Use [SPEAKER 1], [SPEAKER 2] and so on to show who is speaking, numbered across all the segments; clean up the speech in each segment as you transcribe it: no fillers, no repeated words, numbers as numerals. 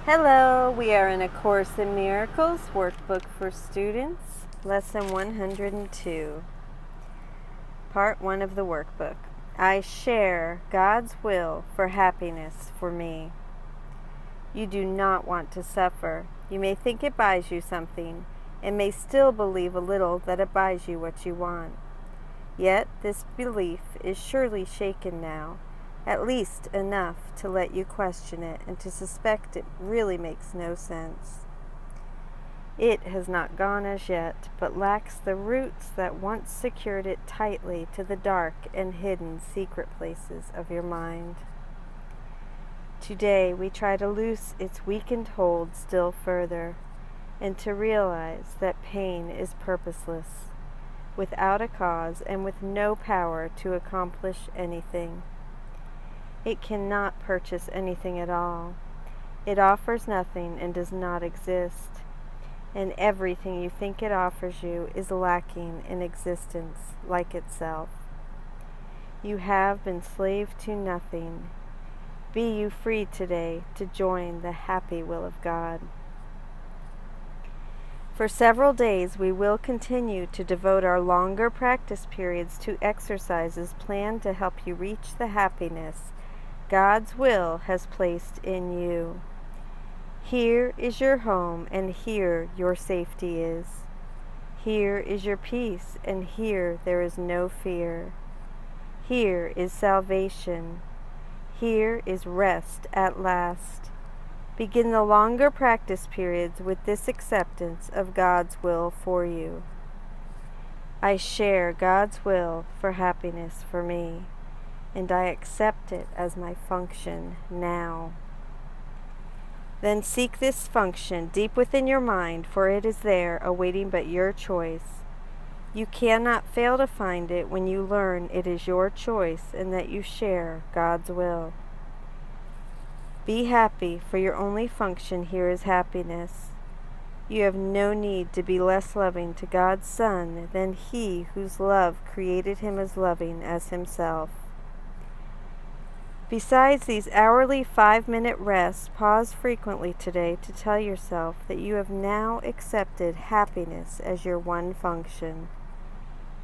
[SPEAKER 1] Hello, we are in A Course in Miracles, workbook for students, lesson 102, part 1 of the workbook. I share God's will for happiness for me. You do not want to suffer. You may think it buys you something, and may still believe a little that it buys you what you want. Yet this belief is surely shaken now, at least enough to let you question it and to suspect it really makes no sense. It has not gone as yet, but lacks the roots that once secured it tightly to the dark and hidden secret places of your mind. Today we try to loose its weakened hold still further, and to realize that pain is purposeless, without a cause and with no power to accomplish anything. It cannot purchase anything at all. It offers nothing and does not exist. And everything you think it offers you is lacking in existence like itself. You have been slave to nothing. Be you free today to join the happy will of God. For several days we will continue to devote our longer practice periods to exercises planned to help you reach the happiness God's will has placed in you. Here is your home, and here your safety is. Here is your peace, and here there is no fear. Here is salvation. Here is rest at last. Begin the longer practice periods with this acceptance of God's will for you. I share God's will for happiness for me, and I accept it as my function now. Then seek this function deep within your mind, for it is there, awaiting but your choice. You cannot fail to find it when you learn it is your choice and that you share God's will. Be happy, for your only function here is happiness. You have no need to be less loving to God's Son than He whose love created Him as loving as Himself. Besides these hourly 5-minute rests, pause frequently today to tell yourself that you have now accepted happiness as your one function,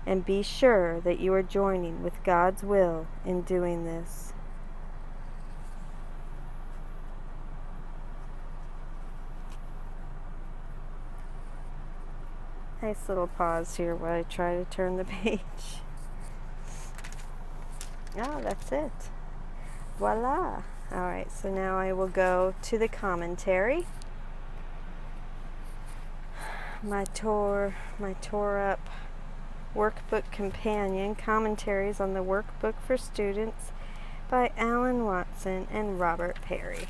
[SPEAKER 1] and be sure that you are joining with God's will in doing this. Nice little pause here while I try to turn the page. Oh, that's it. Voila! Alright, so now I will go to the commentary. My tore up workbook companion, Commentaries on the Workbook for Students by Alan Watson and Robert Perry.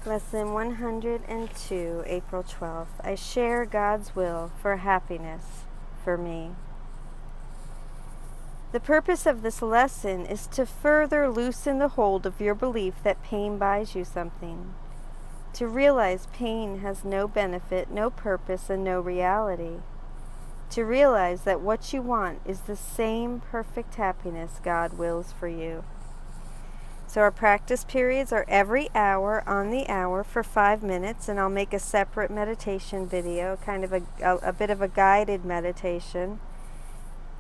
[SPEAKER 1] Lesson 102, April 12th. I share God's will for happiness for me. The purpose of this lesson is to further loosen the hold of your belief that pain buys you something, to realize pain has no benefit, no purpose, and no reality, to realize that what you want is the same perfect happiness God wills for you. So our practice periods are every hour on the hour for 5 minutes, and I'll make a separate meditation video, kind of a bit of a guided meditation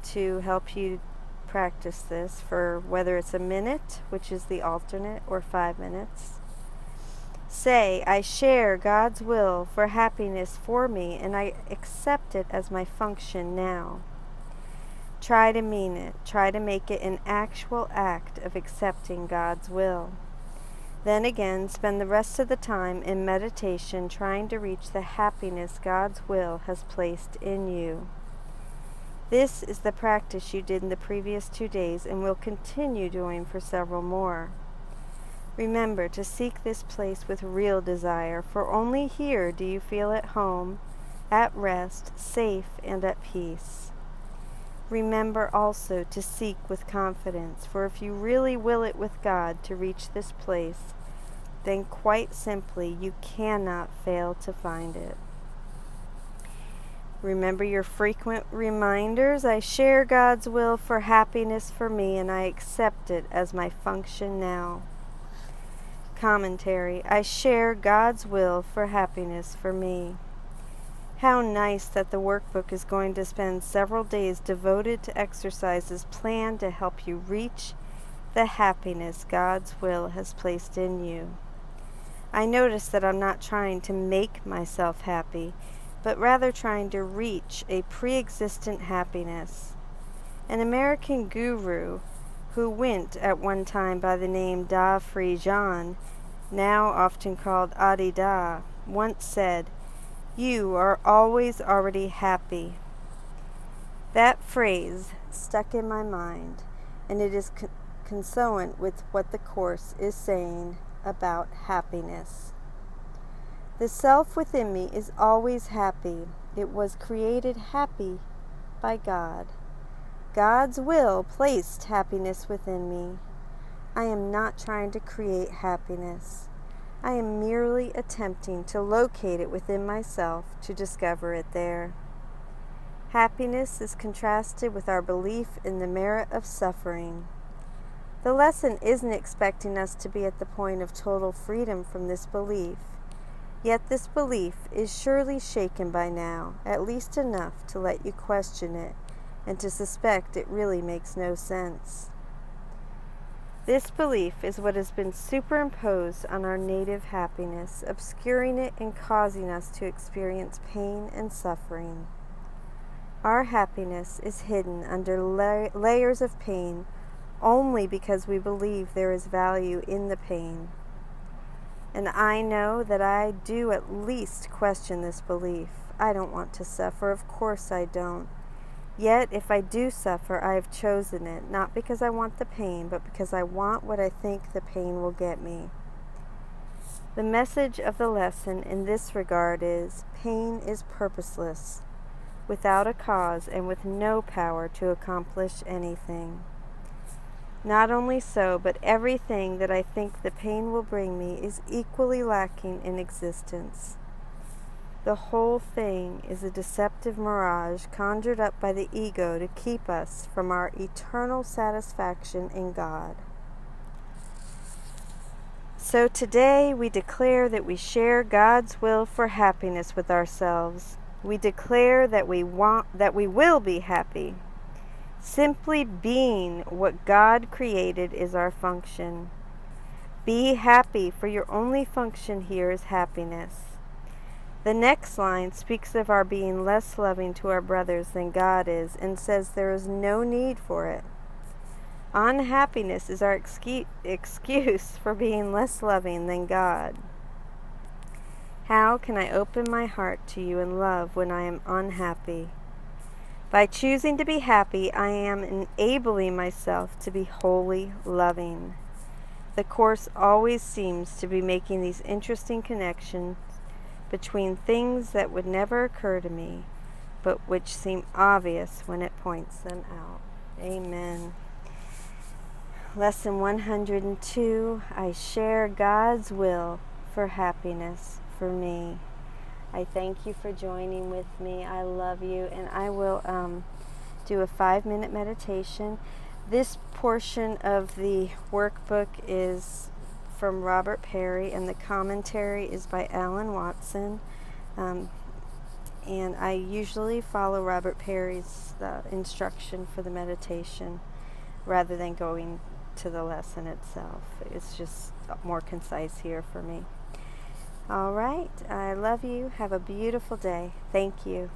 [SPEAKER 1] to help you practice this for whether it's a minute, which is the alternate, or 5 minutes. Say, I share God's will for happiness for me, and I accept it as my function now. Try to mean it. Try to make it an actual act of accepting God's will. Then again, spend the rest of the time in meditation trying to reach the happiness God's will has placed in you. This is the practice you did in the previous 2 days and will continue doing for several more. Remember to seek this place with real desire, for only here do you feel at home, at rest, safe, and at peace. Remember also to seek with confidence, for if you really will it with God to reach this place, then quite simply you cannot fail to find it. Remember your frequent reminders. I share God's will for happiness for me, and I accept it as my function now. Commentary. I share God's will for happiness for me. How nice that the workbook is going to spend several days devoted to exercises planned to help you reach the happiness God's will has placed in you. I notice that I'm not trying to make myself happy, but rather trying to reach a pre-existent happiness. An American guru who went at one time by the name Da Free John, now often called Adi Da, once said, "You are always already happy." That phrase stuck in my mind, and it is consonant with what the Course is saying about happiness. The self within me is always happy. It was created happy by God. God's will placed happiness within me. I am not trying to create happiness. I am merely attempting to locate it within myself to discover it there. Happiness is contrasted with our belief in the merit of suffering. The lesson isn't expecting us to be at the point of total freedom from this belief, yet this belief is surely shaken by now, at least enough to let you question it and to suspect it really makes no sense. This belief is what has been superimposed on our native happiness, obscuring it and causing us to experience pain and suffering. Our happiness is hidden under layers of pain only because we believe there is value in the pain. And I know that I do at least question this belief. I don't want to suffer, of course I don't. Yet, if I do suffer, I have chosen it, not because I want the pain, but because I want what I think the pain will get me. The message of the lesson in this regard is, pain is purposeless, without a cause and with no power to accomplish anything. Not only so, but everything that I think the pain will bring me is equally lacking in existence. The whole thing is a deceptive mirage conjured up by the ego to keep us from our eternal satisfaction in God. So today we declare that we share God's will for happiness with ourselves. We declare that we will be happy. Simply being what God created is our function. Be happy, for your only function here is happiness. The next line speaks of our being less loving to our brothers than God is, and says there is no need for it. Unhappiness is our excuse for being less loving than God. How can I open my heart to you in love when I am unhappy? By choosing to be happy, I am enabling myself to be wholly loving. The Course always seems to be making these interesting connections between things that would never occur to me, but which seem obvious when it points them out. Amen. Lesson 102, I share God's will for happiness for me. I thank you for joining with me. I love you, and I will do a 5-minute meditation. This portion of the workbook is from Robert Perry, and the commentary is by Alan Watson. And I usually follow Robert Perry's instruction for the meditation rather than going to the lesson itself. It's just more concise here for me. All right. I love you. Have a beautiful day. Thank you.